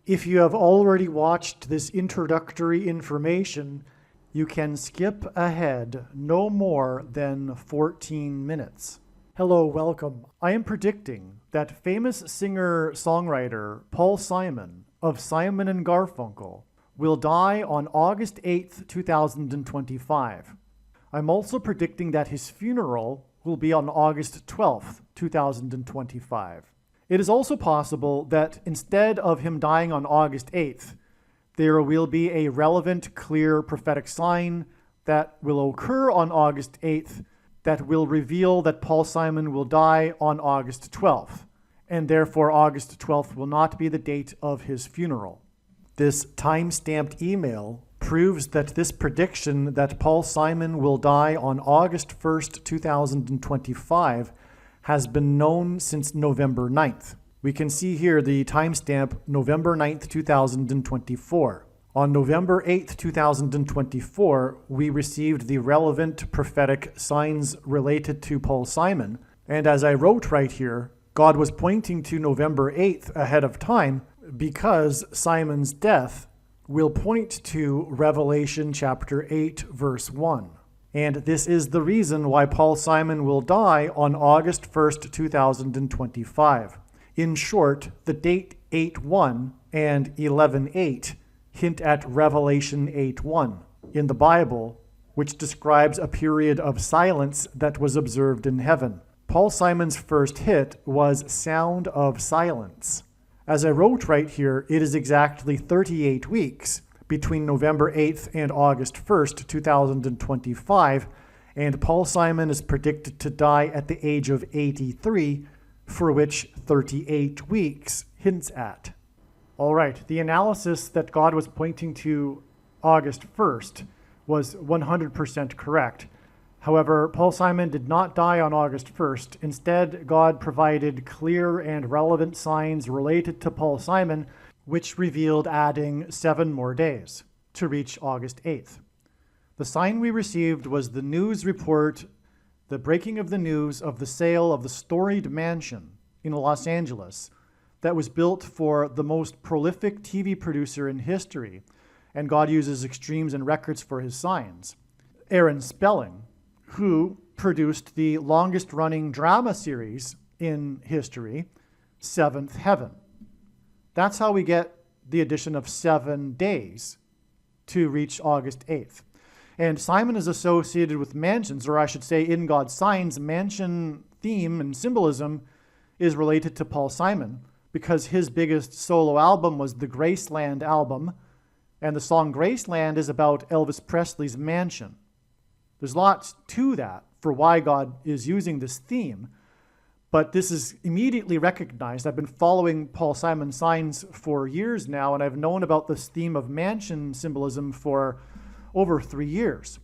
If you have already watched this introductory information, you can skip ahead no more than 14 minutes. Hello, welcome. I am predicting that famous singer-songwriter Paul Simon of Simon and Garfunkel will die on August 8th, 2025. I'm also predicting that his funeral will be on August 12th, 2025. It is also possible that instead of him dying on August 8th, there will be a relevant, clear prophetic sign that will occur on August 8th that will reveal that Paul Simon will die on August 12th, and therefore August 12th will not be the date of his funeral. This time-stamped email proves that this prediction that Paul Simon will die on August 1st, 2025 has been known since November 9th. We can see here the timestamp November 9th, 2024. On November 8th, 2024, we received the relevant prophetic signs related to Paul Simon. And as I wrote right here, God was pointing to November 8th ahead of time because Simon's death will point to Revelation chapter 8, verse 1. And this is the reason why Paul Simon will die on August 1st, 2025. In short, the date 8:1 and 11:8 hint at Revelation 8:1 in the Bible, which describes a period of silence that was observed in heaven. Paul Simon's first hit was Sound of Silence. As I wrote right here, it is exactly 38 weeks between November 8th and August 1st, 2025, and Paul Simon is predicted to die at the age of 83, for which 38 weeks hints at. All right, the analysis that God was pointing to August 1st was 100% correct. However, Paul Simon did not die on August 1st. Instead, God provided clear and relevant signs related to Paul Simon, which revealed adding 7 more days to reach August 8th. The sign we received was the news report, the breaking of the news of the sale of the storied mansion in Los Angeles that was built for the most prolific TV producer in history, and God uses extremes and records for his signs. Aaron Spelling, who produced the longest-running drama series in history, Seventh Heaven. That's how we get the addition of 7 days to reach August 8th. And Simon is associated with mansions, or I should say in God's signs, mansion theme and symbolism is related to Paul Simon because his biggest solo album was the Graceland album, and the song Graceland is about Elvis Presley's mansion. There's lots to that for why God is using this theme. But this is immediately recognized. I've been following Paul Simon's signs for years now, and I've known about this theme of mansion symbolism for over 3 years.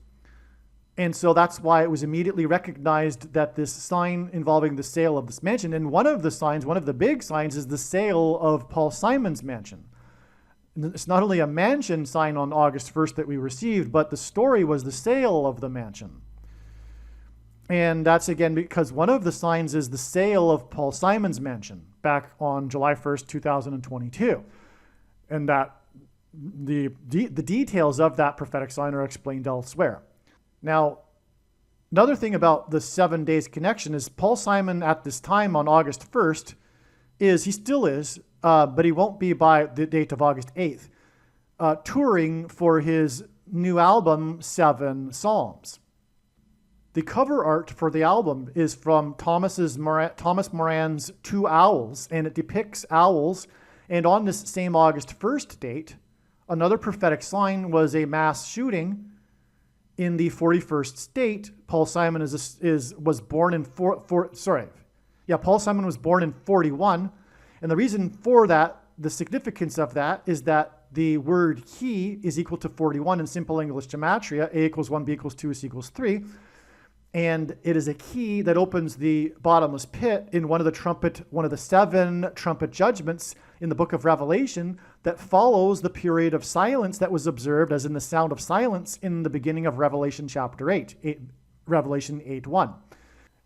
And so that's why it was immediately recognized that this sign involving the sale of this mansion, and one of the big signs is the sale of Paul Simon's mansion. It's not only a mansion sign on August 1st that we received, but the story was the sale of the mansion. And that's again because one of the signs is the sale of Paul Simon's mansion back on July 1st, 2022. And that the details of that prophetic sign are explained elsewhere. Now, another thing about the 7 days connection is Paul Simon at this time on August 1st he still is, but he won't be by the date of August 8th, touring for his new album, 7 Psalms. The cover art for the album is from Thomas Moran's Two Owls, and it depicts owls. And on this same August 1st date, another prophetic sign was a mass shooting in the 41st state. Paul Simon was born in Paul Simon was born in 41, and the reason for that, the significance of that, is that the word he is equal to 41 in simple English gematria. A equals 1, B equals 2, C equals 3. And it is a key that opens the bottomless pit in one of the 7 trumpet judgments in the book of Revelation that follows the period of silence that was observed as in the sound of silence in the beginning of Revelation chapter 8, Revelation 8:1.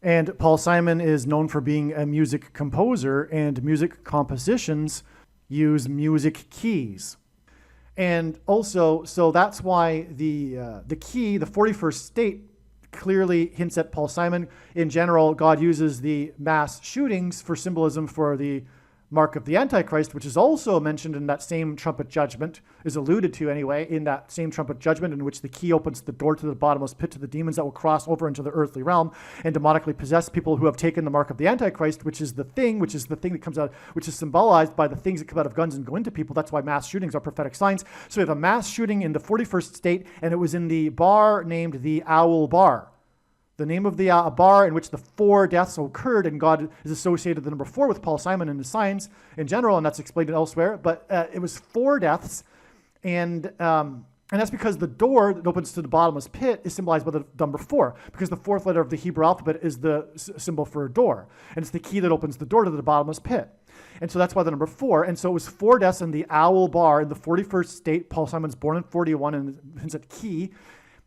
And Paul Simon is known for being a music composer, and music compositions use music keys. And also, so that's why the key, the 41st state, clearly hints at Paul Simon. In general, God uses the mass shootings for symbolism for the mark of the Antichrist, which is also mentioned in that same trumpet judgment, is alluded to anyway, in that same trumpet judgment in which the key opens the door to the bottomless pit to the demons that will cross over into the earthly realm and demonically possess people who have taken the mark of the Antichrist, which is the thing that comes out, which is symbolized by the things that come out of guns and go into people. That's why mass shootings are prophetic signs. So we have a mass shooting in the 41st state, and it was in the bar named the Owl Bar. The name of the bar in which the 4 deaths occurred, and God is associated the number 4 with Paul Simon and his signs in general, and that's explained elsewhere. But it was 4 deaths, and that's because the door that opens to the bottomless pit is symbolized by the number 4, because the 4th letter of the Hebrew alphabet is the symbol for a door, and it's the key that opens the door to the bottomless pit. And so that's why the number 4. And so it was 4 deaths in the Owl Bar in the 41st state. Paul Simon's born in 41, and hints at key.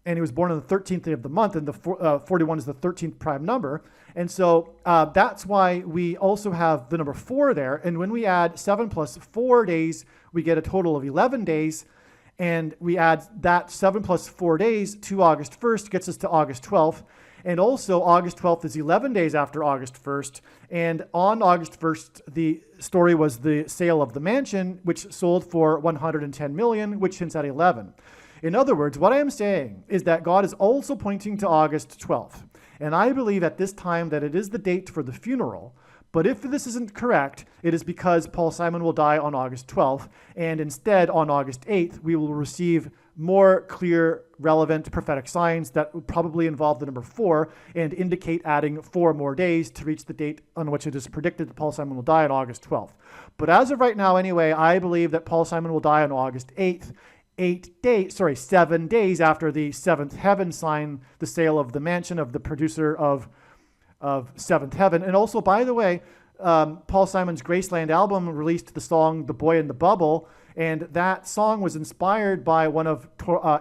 And he was born on the 13th day of the month, and the 41 is the 13th prime number. And so that's why we also have the number 4 there. And when we add 7 plus 4 days, we get a total of 11 days. And we add that 7 plus 4 days to August 1st, gets us to August 12th. And also August 12th is 11 days after August 1st. And on August 1st, the story was the sale of the mansion, which sold for $110 million, which hints at 11. In other words, what I am saying is that God is also pointing to August 12th. And I believe at this time that it is the date for the funeral. But if this isn't correct, it is because Paul Simon will die on August 12th. And instead, on August 8th, we will receive more clear, relevant prophetic signs that will probably involve the number 4 and indicate adding 4 more days to reach the date on which it is predicted that Paul Simon will die on August 12th. But as of right now, anyway, I believe that Paul Simon will die on August 8th. 7 days after the 7th heaven sign the sale of the mansion of the producer of 7th Heaven. And also, by the way, Paul Simon's Graceland album released the song The Boy in the Bubble, and that song was inspired by one of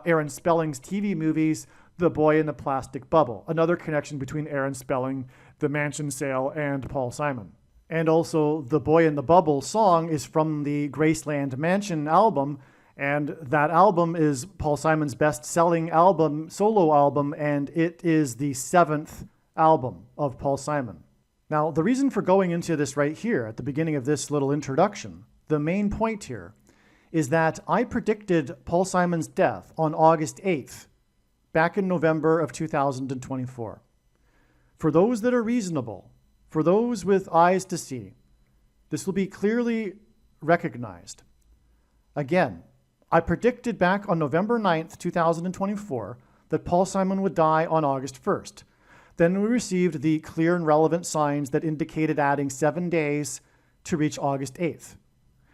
Aaron Spelling's TV movies, The Boy in the Plastic Bubble. Another connection between Aaron Spelling, the mansion sale, and Paul Simon. And also, The Boy in the Bubble song is from the Graceland Mansion album, and that album is Paul Simon's best-selling album, solo album, and it is the 7th album of Paul Simon. Now, the reason for going into this right here at the beginning of this little introduction, the main point here, is that I predicted Paul Simon's death on August 8th, back in November of 2024. For those that are reasonable, for those with eyes to see, this will be clearly recognized. Again, I predicted back on November 9th, 2024, that Paul Simon would die on August 1st. Then we received the clear and relevant signs that indicated adding 7 days to reach August 8th.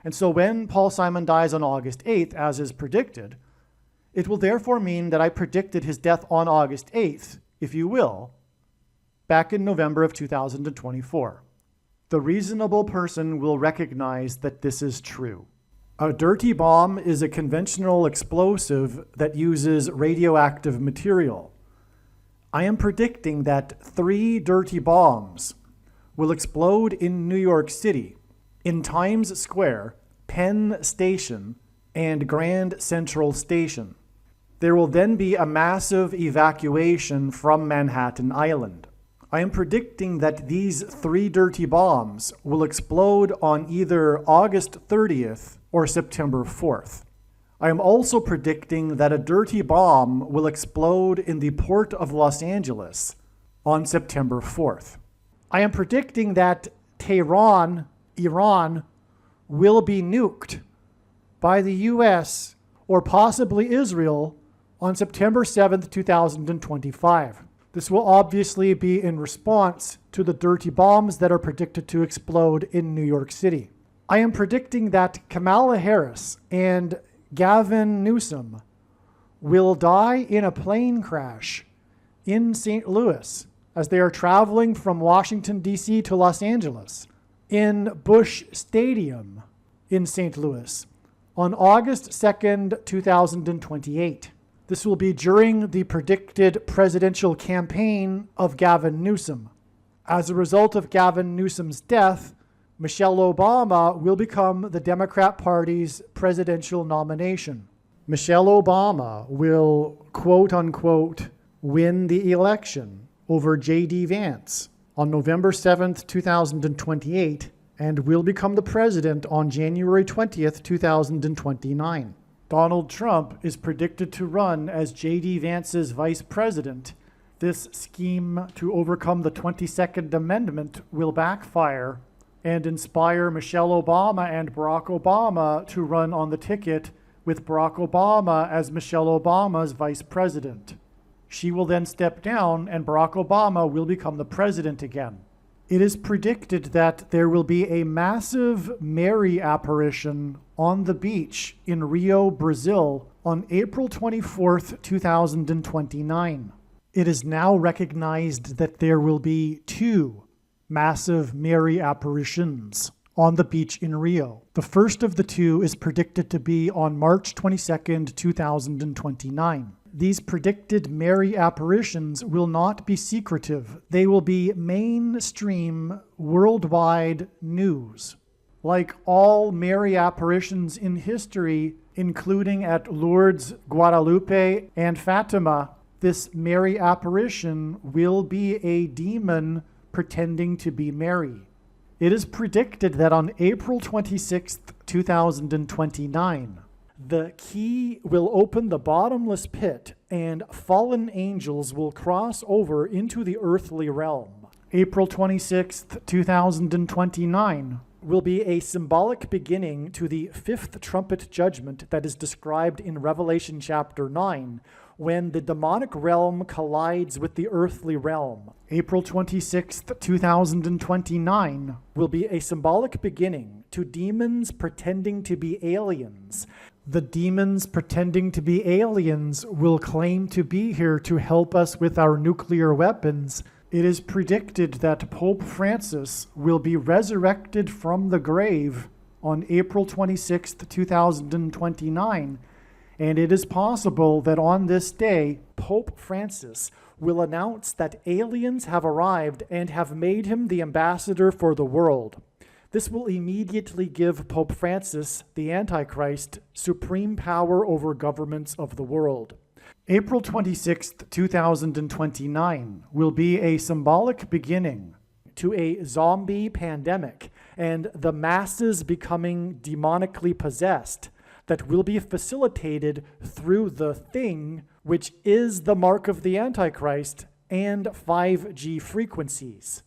And so when Paul Simon dies on August 8th, as is predicted, it will therefore mean that I predicted his death on August 8th, if you will, back in November of 2024. The reasonable person will recognize that this is true. A dirty bomb is a conventional explosive that uses radioactive material. I am predicting that 3 dirty bombs will explode in New York City, in Times Square, Penn Station, and Grand Central Station. There will then be a massive evacuation from Manhattan Island. I am predicting that these 3 dirty bombs will explode on either August 30th or September 4th. I am also predicting that a dirty bomb will explode in the port of Los Angeles on September 4th. I am predicting that Tehran, Iran, will be nuked by the US or possibly Israel on September 7th, 2025. This will obviously be in response to the dirty bombs that are predicted to explode in New York City. I am predicting that Kamala Harris and Gavin Newsom will die in a plane crash in St. Louis as they are traveling from Washington, D.C. to Los Angeles in Busch Stadium in St. Louis on August 2nd, 2028. This will be during the predicted presidential campaign of Gavin Newsom. As a result of Gavin Newsom's death, Michelle Obama will become the Democrat Party's presidential nomination. Michelle Obama will, quote unquote, win the election over J.D. Vance on November 7th, 2028, and will become the president on January 20th, 2029. Donald Trump is predicted to run as J.D. Vance's vice president. This scheme to overcome the 22nd Amendment will backfire and inspire Michelle Obama and Barack Obama to run on the ticket with Barack Obama as Michelle Obama's vice president. She will then step down and Barack Obama will become the president again. It is predicted that there will be a massive Mary apparition on the beach in Rio, Brazil on April 24th, 2029. It is now recognized that there will be 2 massive Mary apparitions on the beach in Rio. The first of the 2 is predicted to be on March 22nd, 2029. These predicted Mary apparitions will not be secretive. They will be mainstream, worldwide news. Like all Mary apparitions in history, including at Lourdes, Guadalupe, and Fatima, this Mary apparition will be a demon pretending to be Mary. It is predicted that on April 26th, 2029, the key will open the bottomless pit and fallen angels will cross over into the earthly realm. April 26th, 2029 will be a symbolic beginning to the 5th trumpet judgment that is described in Revelation chapter 9, when the demonic realm collides with the earthly realm. April 26th, 2029 will be a symbolic beginning to demons pretending to be aliens. The demons pretending to be aliens will claim to be here to help us with our nuclear weapons. It is predicted that Pope Francis will be resurrected from the grave on April 26th, 2029, and it is possible that on this day, Pope Francis will announce that aliens have arrived and have made him the ambassador for the world. This will immediately give Pope Francis, the Antichrist, supreme power over governments of the world. April 26th, 2029 will be a symbolic beginning to a zombie pandemic and the masses becoming demonically possessed that will be facilitated through the thing, which is the mark of the Antichrist and 5G frequencies.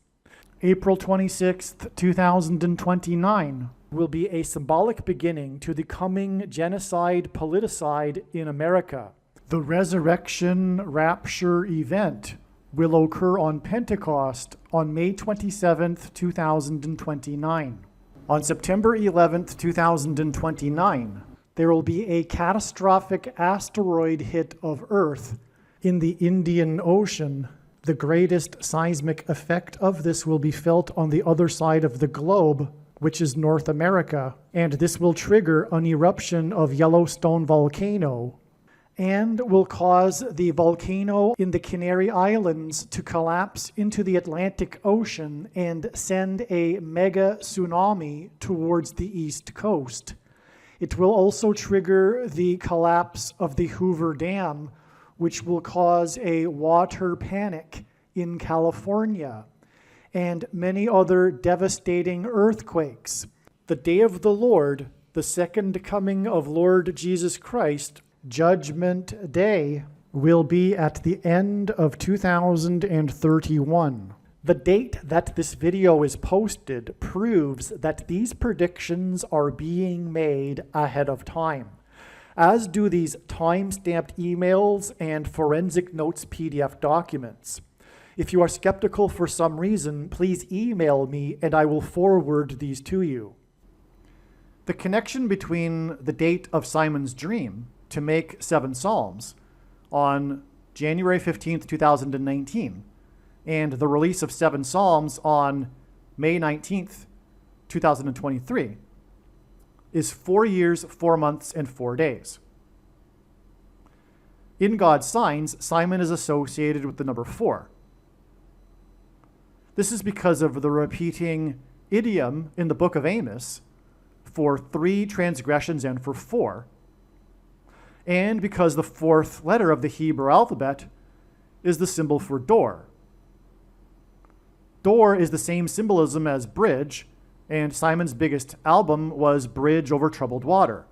April 26th, 2029 will be a symbolic beginning to the coming genocide politicide in America. The resurrection rapture event will occur on Pentecost on May 27th, 2029. On September 11th, 2029, there will be a catastrophic asteroid hit of Earth in the Indian Ocean. The greatest seismic effect of this will be felt on the other side of the globe, which is North America, and this will trigger an eruption of Yellowstone volcano and will cause the volcano in the Canary Islands to collapse into the Atlantic Ocean and send a mega tsunami towards the East Coast. It will also trigger the collapse of the Hoover Dam, which will cause a water panic in California, and many other devastating earthquakes. The day of the Lord, the second coming of Lord Jesus Christ, Judgment Day, will be at the end of 2031. The date that this video is posted proves that these predictions are being made ahead of time, as do these time-stamped emails and forensic notes PDF documents. If you are skeptical for some reason, please email me and I will forward these to you. The connection between the date of Simon's dream to make 7 Psalms on January 15th, 2019, and the release of 7 Psalms on May 19th, 2023, is 4 years, 4 months, and 4 days. In God's signs, Simon is associated with the number 4. This is because of the repeating idiom in the book of Amos for 3 transgressions and for 4. And because the 4th letter of the Hebrew alphabet is the symbol for door. Door is the same symbolism as bridge, and Simon's biggest album was Bridge Over Troubled Water.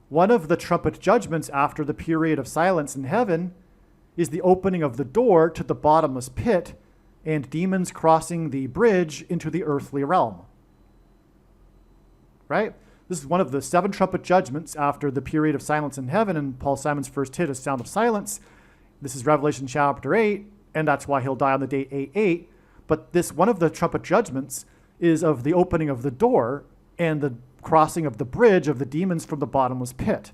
One of the trumpet judgments after the period of silence in heaven is the opening of the door to the bottomless pit and demons crossing the bridge into the earthly realm. Right? This is one of the 7 trumpet judgments after the period of silence in heaven, and Paul Simon's first hit is Sound of Silence. This is Revelation chapter 8, and that's why he'll die on the date 8-8. But this one of the trumpet judgments is of the opening of the door and the crossing of the bridge of the demons from the bottomless pit.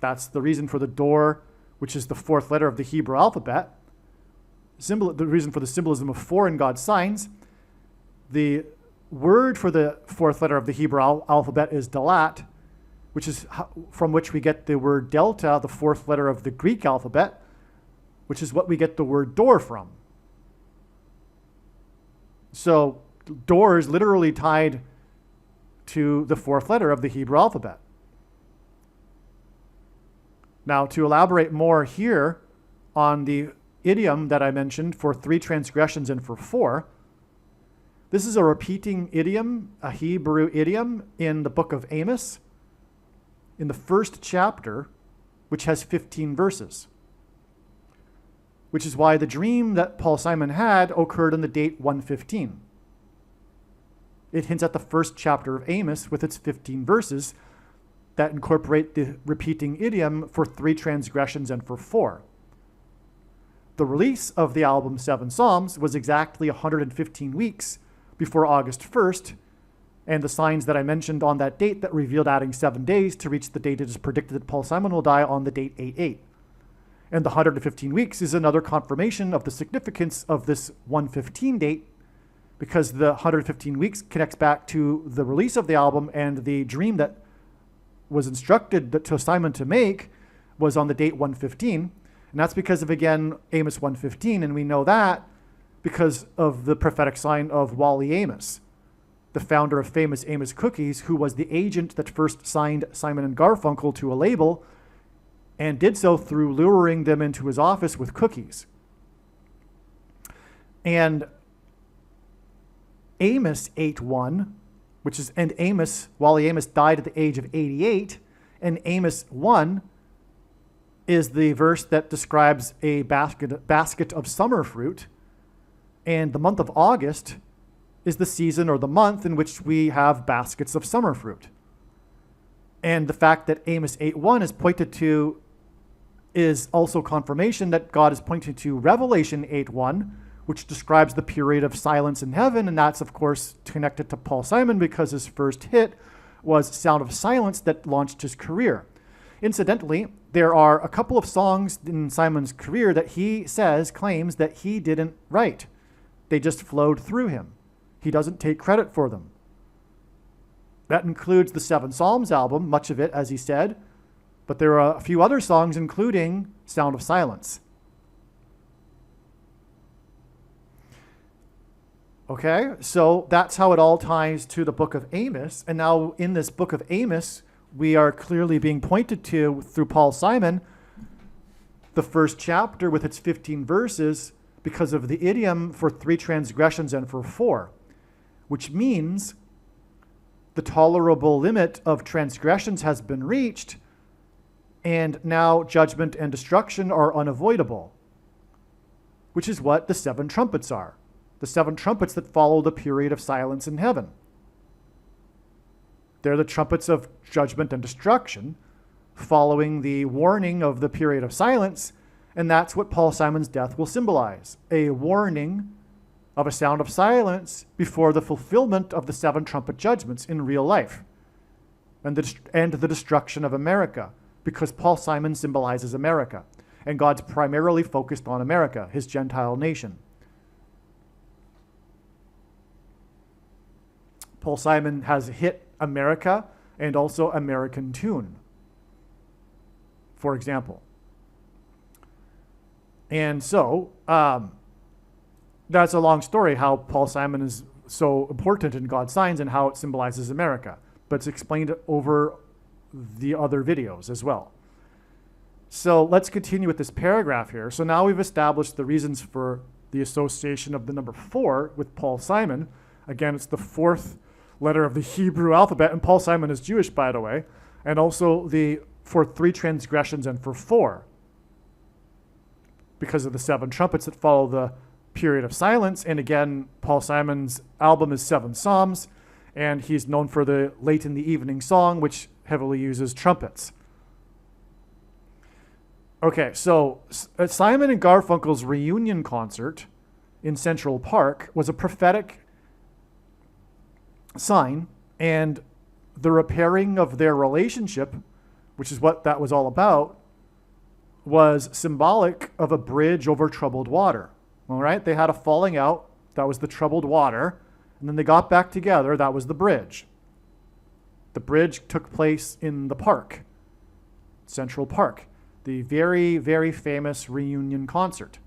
That's the reason for the door, which is the 4th letter of the Hebrew alphabet. The reason for the symbolism of 4 in God's signs. The word for the 4th letter of the Hebrew alphabet is dalat, which is from which we get the word delta, the 4th letter of the Greek alphabet, which is what we get the word door from. So door is literally tied to the 4th letter of the Hebrew alphabet. Now, to elaborate more here on the idiom that I mentioned for 3 transgressions and for 4, this is a repeating idiom, a Hebrew idiom in the book of Amos, in the 1st chapter, which has 15 verses, which is why the dream that Paul Simon had occurred on the date 115. It hints at the 1st chapter of Amos with its 15 verses that incorporate the repeating idiom for 3 transgressions and for 4. The release of the album 7 Psalms was exactly 115 weeks before August 1st, and the signs that I mentioned on that date that revealed adding 7 days to reach the date it is predicted that Paul Simon will die on the date 8-8. And the 115 weeks is another confirmation of the significance of this 115 date, because the 115 weeks connects back to the release of the album, and the dream that was instructed to Simon to make was on the date 115. And that's because of, again, Amos 115. And we know that because of the prophetic sign of Wally Amos, the founder of famous Amos Cookies, who was the agent that first signed Simon and Garfunkel to a label and did so through luring them into his office with cookies. And Amos 8:1, Wally Amos died at the age of 88, and Amos 1 is the verse that describes a basket of summer fruit, and the month of August is the season or the month in which we have baskets of summer fruit. And the fact that Amos 8:1 is pointed to is also confirmation that God is pointing to Revelation 8:1, which describes the period of silence in heaven, and that's, of course, connected to Paul Simon because his first hit was Sound of Silence that launched his career. Incidentally, there are a couple of songs in Simon's career that he claims that he didn't write. They just flowed through him. He doesn't take credit for them. That includes the 7 Psalms album, much of it, as he said, but there are a few other songs, including Sound of Silence. Okay, so that's how it all ties to the book of Amos. And now in this book of Amos, we are clearly being pointed to, through Paul Simon, the 1st chapter with its 15 verses because of the idiom for 3 transgressions and for 4, which means the tolerable limit of transgressions has been reached, and now judgment and destruction are unavoidable, which is what the 7 trumpets are. The 7 trumpets that follow the period of silence in heaven. They're the trumpets of judgment and destruction, following the warning of the period of silence, and that's what Paul Simon's death will symbolize, a warning of a sound of silence before the fulfillment of the 7 trumpet judgments in real life, and the destruction of America, because Paul Simon symbolizes America, and God's primarily focused on America, his Gentile nation. Paul Simon has hit America and also American Tune, for example. And so, that's a long story how Paul Simon is so important in God's signs and how it symbolizes America. But it's explained over the other videos as well. So let's continue with this paragraph here. So now we've established the reasons for the association of the number 4 with Paul Simon. Again, it's the 4th letter of the Hebrew alphabet, and Paul Simon is Jewish, by the way, and also for 3 transgressions and for 4, because of the 7 trumpets that follow the period of silence. And again, Paul Simon's album is 7 Psalms, and he's known for the Late in the Evening song, which heavily uses trumpets. Okay, so Simon and Garfunkel's reunion concert in Central Park was a prophetic sign, and the repairing of their relationship, which is what that was all about, was symbolic of a bridge over troubled water. All right, they had a falling out, that was the troubled water, and then they got back together, that was the bridge. The bridge took place in the park, Central Park, the very, very famous reunion concert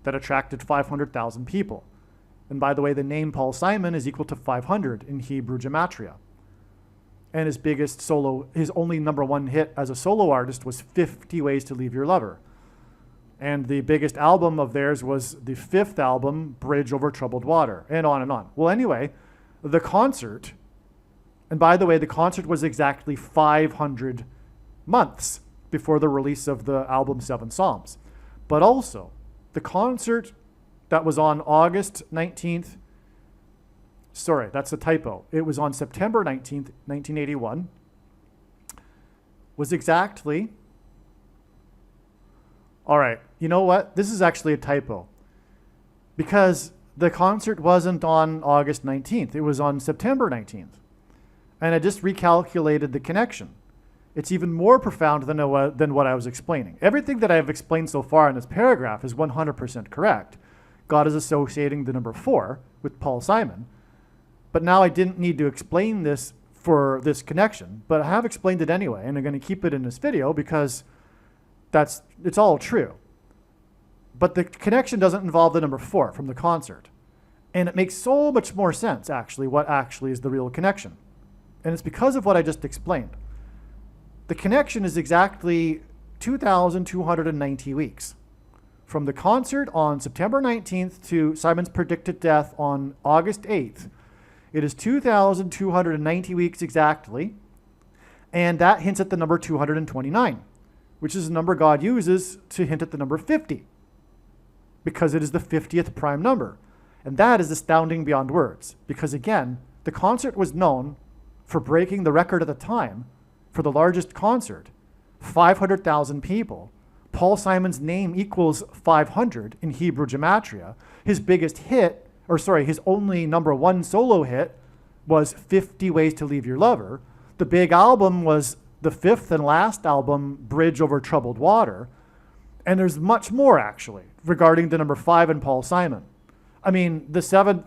that attracted 500,000 people. And by the way, the name Paul Simon is equal to 500 in Hebrew gematria. And his only number 1 hit as a solo artist was 50 Ways to Leave Your Lover. And the biggest album of theirs was the 5th album, Bridge Over Troubled Water, and on and on. Well, anyway, the concert, and by the way, the concert was exactly 500 months before the release of the album 7 Psalms. But also, the concert that was on August 19th, sorry, that's a typo. It was on September 19th, 1981, was exactly, all right, you know what? This is actually a typo, because the concert wasn't on August 19th. It was on September 19th. And I just recalculated the connection. It's even more profound than what I was explaining. Everything that I've explained so far in this paragraph is 100% correct. God is associating the number 4 with Paul Simon. But now I didn't need to explain this for this connection, but I have explained it anyway, and I'm going to keep it in this video because it's all true. But the connection doesn't involve the number 4 from the concert. And it makes so much more sense, actually, what actually is the real connection. And it's because of what I just explained. The connection is exactly 2,290 weeks. From the concert on September 19th to Simon's predicted death on August 8th, it is 2,290 weeks exactly, and that hints at the number 229, which is a number God uses to hint at the number 50, because it is the 50th prime number. And that is astounding beyond words, because again, the concert was known for breaking the record at the time for the largest concert, 500,000 people. Paul Simon's name equals 500 in Hebrew gematria. His only number 1 solo hit was 50 Ways to Leave Your Lover. The big album was the 5th and last album, Bridge Over Troubled Water. And there's much more, actually, regarding the number 5 in Paul Simon. I mean, the 7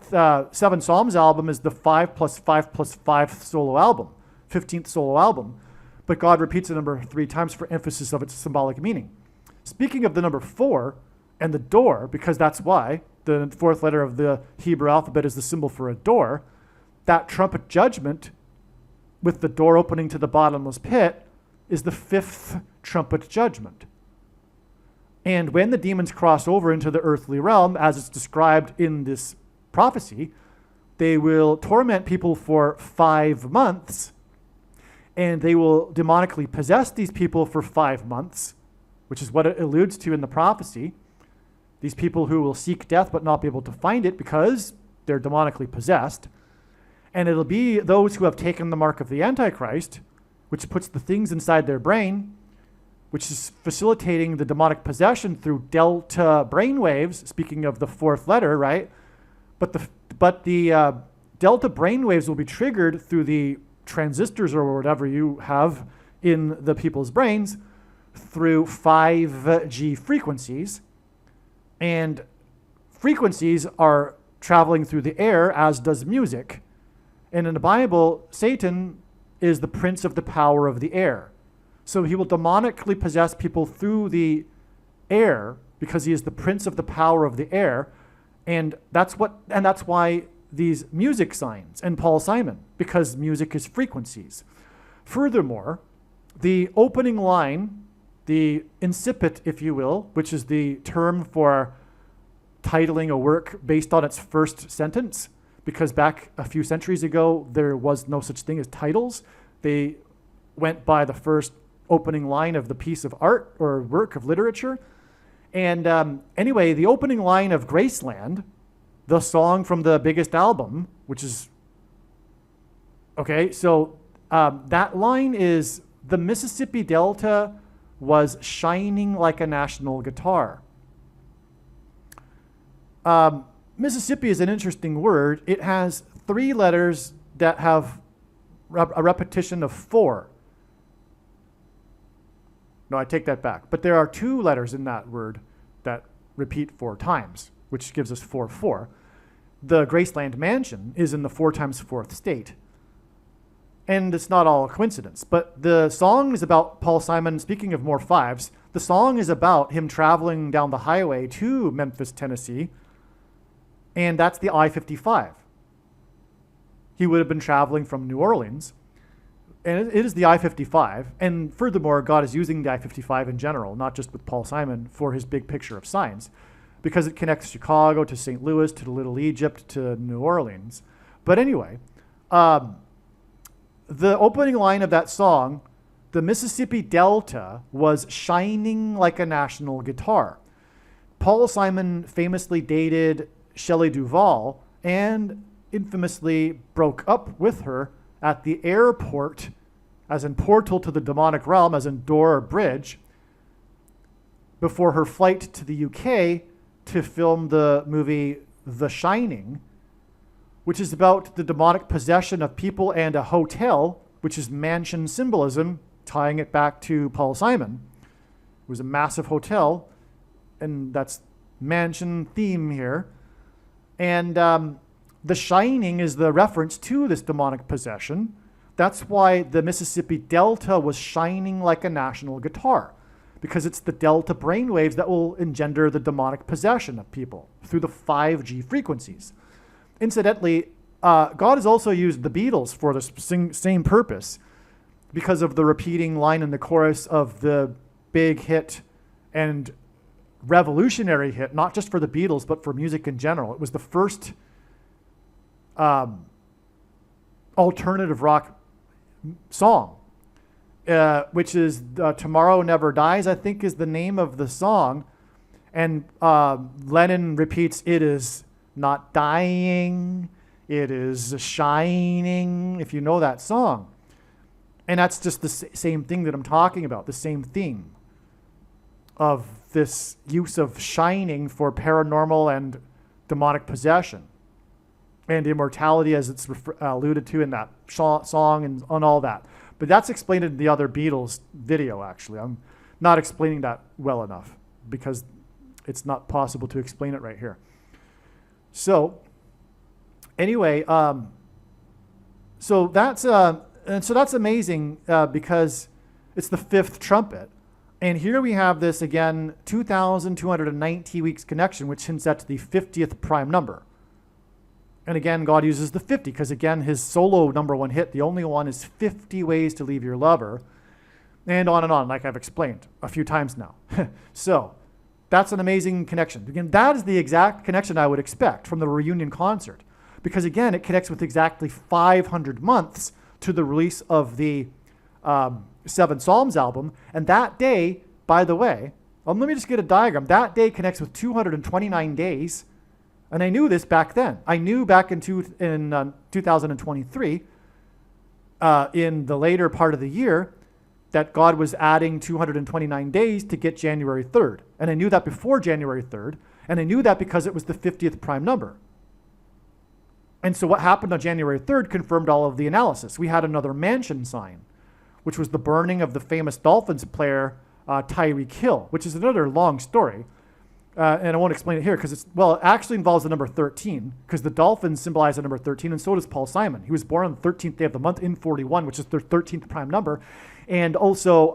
Psalms album is the 5 plus 5 plus 5 solo album, 15th solo album. But God repeats the number 3 times for emphasis of its symbolic meaning. Speaking of the number 4 and the door, because that's why the 4th letter of the Hebrew alphabet is the symbol for a door, that trumpet judgment with the door opening to the bottomless pit is the 5th trumpet judgment. And when the demons cross over into the earthly realm, as it's described in this prophecy, they will torment people for 5 months, and they will demonically possess these people for 5 months, which is what it alludes to in the prophecy. These people who will seek death but not be able to find it because they're demonically possessed. And it'll be those who have taken the mark of the Antichrist, which puts the things inside their brain, which is facilitating the demonic possession through delta brainwaves, speaking of the 4th letter, right? But the delta brainwaves will be triggered through the transistors or whatever you have in the people's brains through 5G frequencies. And frequencies are traveling through the air, as does music. And in the Bible, Satan is the prince of the power of the air. So he will demonically possess people through the air because he is the prince of the power of the air. And that's why these music signs and Paul Simon, because music is frequencies. Furthermore, the opening line, the incipit, if you will, which is the term for titling a work based on its first sentence, because back a few centuries ago, there was no such thing as titles. They went by the first opening line of the piece of art or work of literature. And anyway, the opening line of Graceland, the song from the biggest album, which is, okay, so that line is, the Mississippi Delta was shining like a national guitar. Mississippi is an interesting word. It has 3 letters that have a repetition of 4. No, I take that back. But there are 2 letters in that word that repeat 4 times, which gives us 4-4. The Graceland Mansion is in the 4 times 4th state. And it's not all a coincidence. But the song is about Paul Simon, speaking of more 5s, the song is about him traveling down the highway to Memphis, Tennessee, and that's the I-55. He would have been traveling from New Orleans, and it is the I-55. And furthermore, God is using the I-55 in general, not just with Paul Simon, for his big picture of signs, because it connects Chicago to St. Louis to Little Egypt to New Orleans. But anyway, the opening line of that song, the Mississippi Delta was shining like a national guitar. Paul Simon famously dated Shelley Duvall and infamously broke up with her at the airport, as in portal to the demonic realm, as in door or bridge, before her flight to the UK to film the movie The Shining, which is about the demonic possession of people and a hotel, which is mansion symbolism, tying it back to Paul Simon. It was a massive hotel, and that's mansion theme here. And The Shining is the reference to this demonic possession. That's why the Mississippi Delta was shining like a national guitar, because it's the delta brainwaves that will engender the demonic possession of people through the 5G frequencies. Incidentally, God has also used the Beatles for the same purpose, because of the repeating line in the chorus of the big hit and revolutionary hit, not just for the Beatles, but for music in general. It was the first alternative rock song, which is Tomorrow Never Dies, I think is the name of the song. And Lennon repeats, it is not dying, it is shining, if you know that song. And that's just the same thing that I'm talking about, the same theme of this use of shining for paranormal and demonic possession and immortality, as it's alluded to in that song and on all that. But that's explained in the other Beatles video, actually. I'm not explaining that well enough because it's not possible to explain it right here. So anyway, so that's amazing because it's the 5th trumpet. And here we have this, again, 2,290 weeks connection, which hints at the 50th prime number. And again, God uses the 50 because, again, his solo #1 hit, the only one, is 50 ways to leave your lover. And on, like I've explained a few times now. So that's an amazing connection. Again, that is the exact connection I would expect from the reunion concert. Because, again, it connects with exactly 500 months to the release of the 7 Psalms album. And that day, by the way, let me just get a diagram. That day connects with 229 days. And I knew this back then. I knew back in 2023, in the later part of the year, that God was adding 229 days to get January 3rd. And I knew that before January 3rd. And I knew that because it was the 50th prime number. And so what happened on January 3rd confirmed all of the analysis. We had another mansion sign, which was the burning of the famous Dolphins player, Tyreek Hill, which is another long story. And I won't explain it here because it actually involves the number 13, because the Dolphins symbolize the number 13, and so does Paul Simon. He was born on the 13th day of the month in 41, which is their 13th prime number. And also,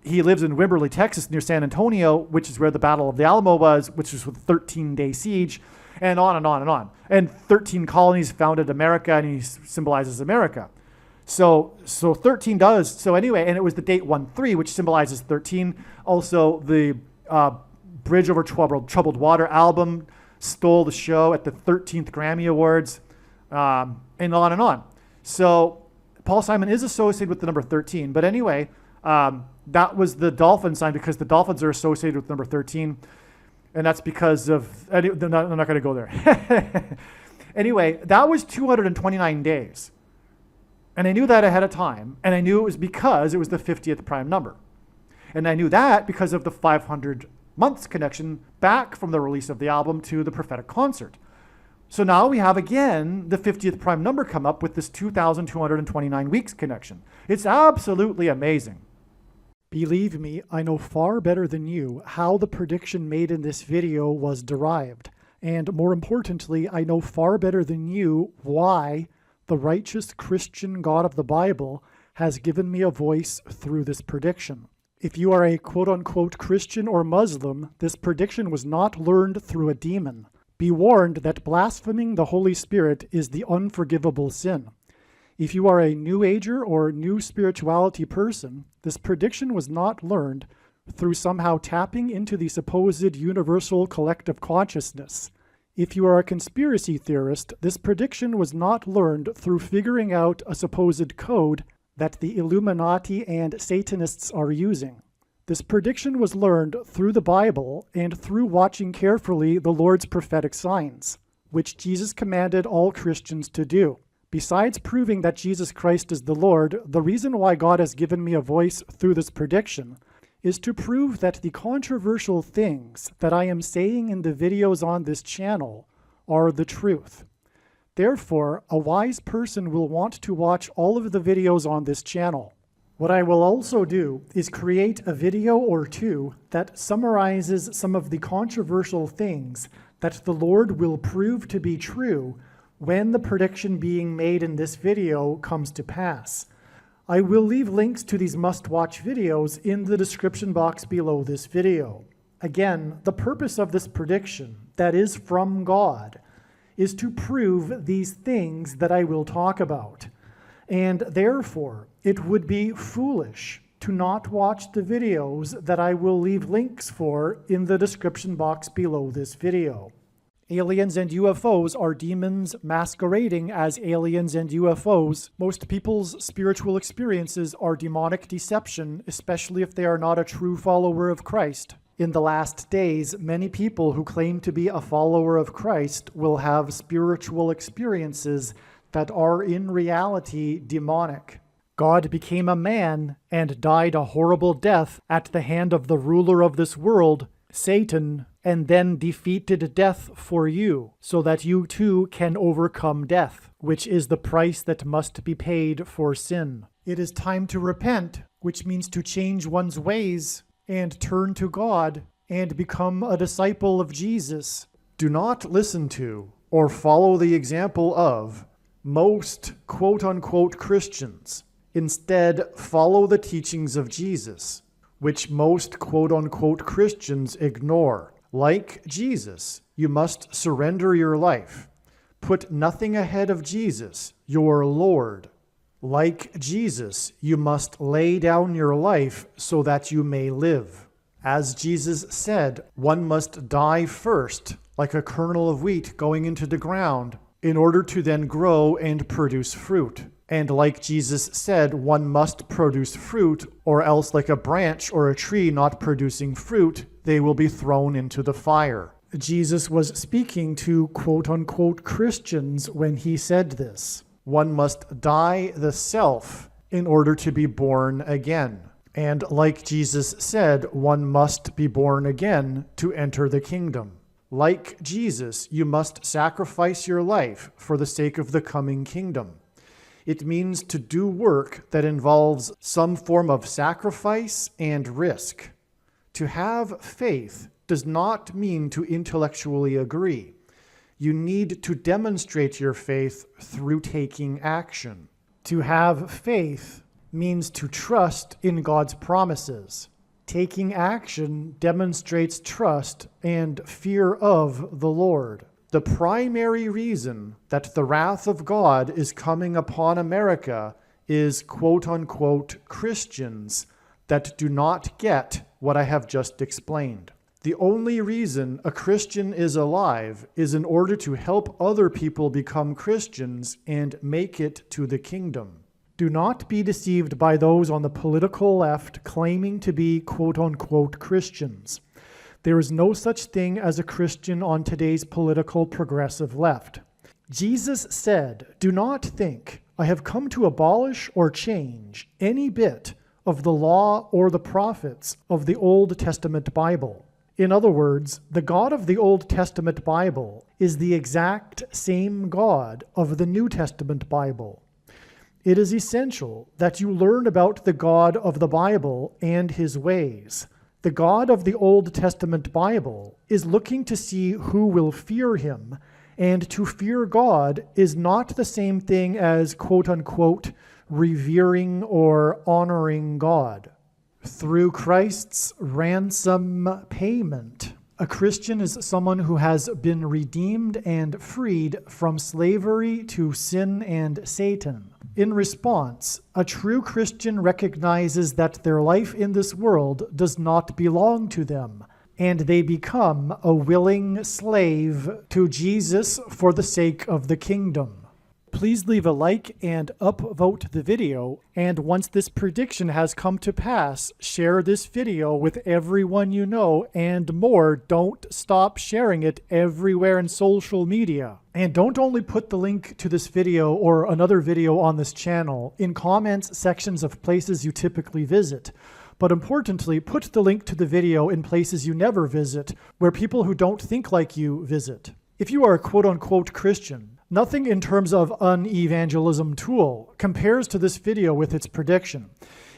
he lives in Wimberley, Texas, near San Antonio, which is where the Battle of the Alamo was, which was with a 13-day siege, and on and on and on. And 13 colonies founded America, and he symbolizes America. So 13 does. So anyway, and it was the date 1-3, which symbolizes 13. Also, the Bridge Over Troubled Water album stole the show at the 13th Grammy Awards, and on and on. So Paul Simon is associated with the number 13. But anyway, that was the dolphin sign, because the dolphins are associated with number 13. And that's because of, I'm not going to go there. Anyway, that was 229 days. And I knew that ahead of time. And I knew it was because it was the 50th prime number. And I knew that because of the 500 months connection back from the release of the album to the prophetic concert. So now we have again the 50th prime number come up with this 2,229 weeks connection. It's absolutely amazing. Believe me, I know far better than you how the prediction made in this video was derived. And more importantly, I know far better than you why the righteous Christian God of the Bible has given me a voice through this prediction. If you are a quote-unquote Christian or Muslim, this prediction was not learned through a demon. Be warned that blaspheming the Holy Spirit is the unforgivable sin. If you are a New Ager or New Spirituality person, this prediction was not learned through somehow tapping into the supposed universal collective consciousness. If you are a conspiracy theorist, this prediction was not learned through figuring out a supposed code that the Illuminati and Satanists are using. This prediction was learned through the Bible and through watching carefully the Lord's prophetic signs, which Jesus commanded all Christians to do. Besides proving that Jesus Christ is the Lord, the reason why God has given me a voice through this prediction is to prove that the controversial things that I am saying in the videos on this channel are the truth. Therefore, a wise person will want to watch all of the videos on this channel. What I will also do is create a video or two that summarizes some of the controversial things that the Lord will prove to be true when the prediction being made in this video comes to pass. I will leave links to these must-watch videos in the description box below this video. Again, the purpose of this prediction, that is from God, is to prove these things that I will talk about. And therefore, it would be foolish to not watch the videos that I will leave links for in the description box below this video. Aliens and UFOs are demons masquerading as aliens and UFOs. Most people's spiritual experiences are demonic deception, especially if they are not a true follower of Christ. In the last days, many people who claim to be a follower of Christ will have spiritual experiences that are in reality demonic. God became a man and died a horrible death at the hand of the ruler of this world, Satan, and then defeated death for you, so that you too can overcome death, which is the price that must be paid for sin. It is time to repent, which means to change one's ways and turn to God and become a disciple of Jesus. Do not listen to or follow the example of most quote-unquote Christians. Instead, follow the teachings of Jesus, which most quote-unquote Christians ignore. Like Jesus, you must surrender your life. Put nothing ahead of Jesus, your Lord. Like Jesus, you must lay down your life so that you may live. As Jesus said, one must die first, like a kernel of wheat going into the ground, in order to then grow and produce fruit. And like Jesus said, one must produce fruit, or else like a branch or a tree not producing fruit, they will be thrown into the fire. Jesus was speaking to quote-unquote Christians when he said this. One must die the self in order to be born again. And like Jesus said, one must be born again to enter the kingdom. Like Jesus, you must sacrifice your life for the sake of the coming kingdom. It means to do work that involves some form of sacrifice and risk. To have faith does not mean to intellectually agree. You need to demonstrate your faith through taking action. To have faith means to trust in God's promises. Taking action demonstrates trust and fear of the Lord. The primary reason that the wrath of God is coming upon America is quote-unquote Christians that do not get what I have just explained. The only reason a Christian is alive is in order to help other people become Christians and make it to the kingdom. Do not be deceived by those on the political left claiming to be quote-unquote Christians. There is no such thing as a Christian on today's political progressive left. Jesus said, "Do not think I have come to abolish or change any bit of the law or the prophets of the Old Testament Bible." In other words, the God of the Old Testament Bible is the exact same God of the New Testament Bible. It is essential that you learn about the God of the Bible and his ways. The God of the Old Testament Bible is looking to see who will fear him, and to fear God is not the same thing as quote-unquote revering or honoring God. Through Christ's ransom payment, a Christian is someone who has been redeemed and freed from slavery to sin and Satan. In response, a true Christian recognizes that their life in this world does not belong to them, and they become a willing slave to Jesus for the sake of the kingdom. Please leave a like and upvote the video, and once this prediction has come to pass, share this video with everyone you know, and more, don't stop sharing it everywhere in social media. And don't only put the link to this video or another video on this channel in comments sections of places you typically visit, but importantly, put the link to the video in places you never visit, where people who don't think like you visit. If you are a quote-unquote Christian, nothing in terms of an evangelism tool compares to this video with its prediction.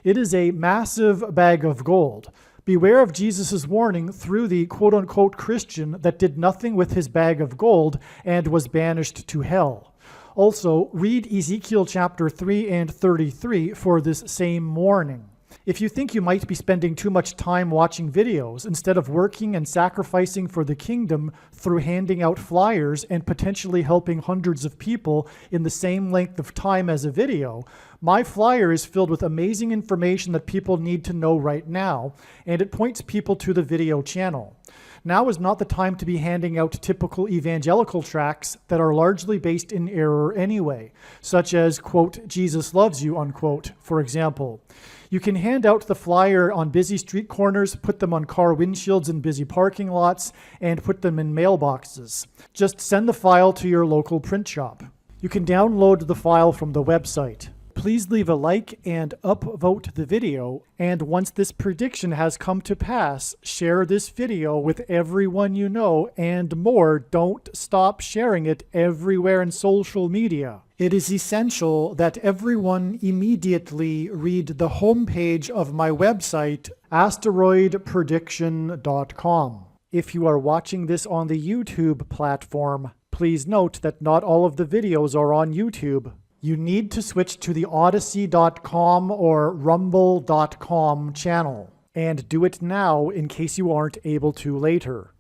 It is a massive bag of gold. Beware of Jesus' warning through the quote-unquote Christian that did nothing with his bag of gold and was banished to hell. Also, read Ezekiel chapter 3 and 33 for this same warning. If you think you might be spending too much time watching videos instead of working and sacrificing for the kingdom through handing out flyers and potentially helping hundreds of people in the same length of time as a video, my flyer is filled with amazing information that people need to know right now, and it points people to the video channel. Now is not the time to be handing out typical evangelical tracts that are largely based in error anyway, such as, quote, Jesus loves you, unquote, for example. You can hand out the flyer on busy street corners, put them on car windshields in busy parking lots, and put them in mailboxes. Just send the file to your local print shop. You can download the file from the website. Please leave a like and upvote the video, and once this prediction has come to pass, share this video with everyone you know, and more, don't stop sharing it everywhere in social media. It is essential that everyone immediately read the homepage of my website, asteroidprediction.com. If you are watching this on the YouTube platform, please note that not all of the videos are on YouTube. You need to switch to the Odyssey.com or Rumble.com channel, and do it now in case you aren't able to later.